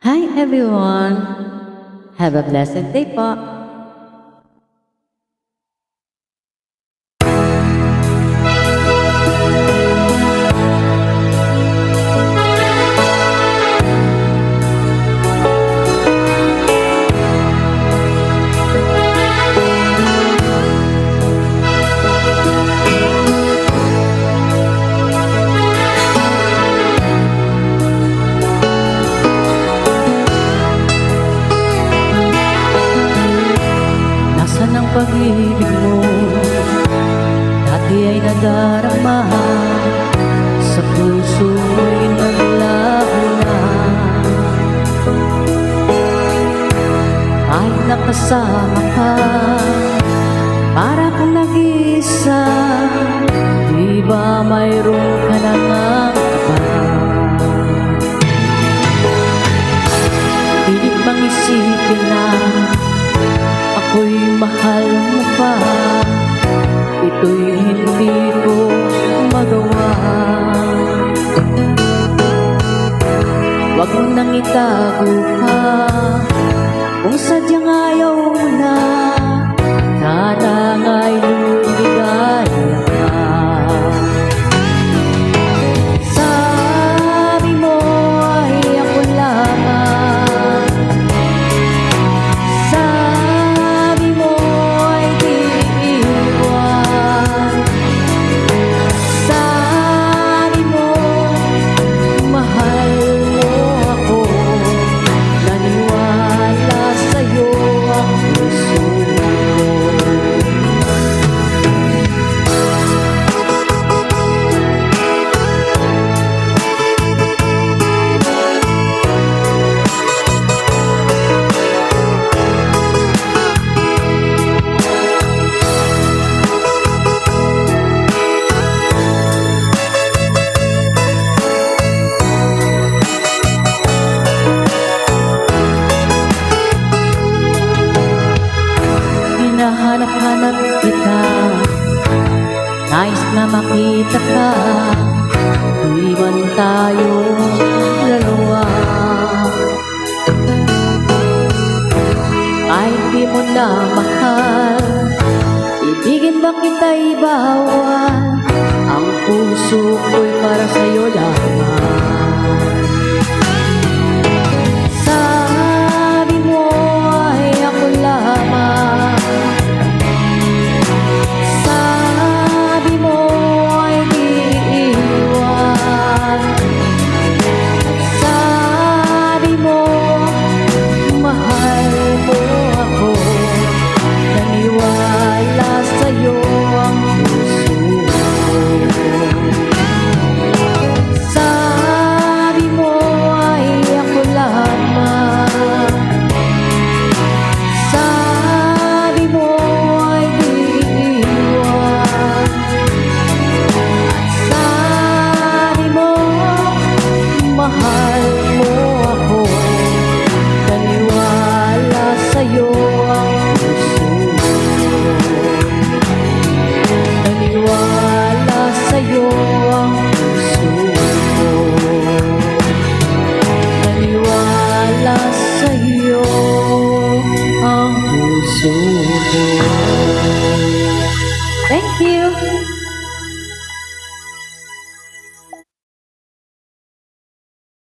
Hi everyone! Have a blessed day po! Nasaan ang pag-ibig mo? Dati ay nadarama, sa puso mo'y naglaho na. Kahit nakasama ka, para kang nag-iisa. Di ba mayroon ka na ngang iba? Pilit bang isipin na ako'y mahal mo pa? Ito'y hindi ko magawa. Huwag mo nang itago pa, kung sadyang ayaw mo na. Sana nga'y lumigaya ka. Sabi mo ay ako lamang, sabi mo ay di iwan, sabi mo mahal mo ako. Naniwala sa'yo ang puso ko. Hinahanap-hanap kita, nais na makita ka. Iwan tayo dalawa, kahit di mo na mahal. Ibigin ba kita'y bawal? Ang puso ko'y para sa'yo lamang.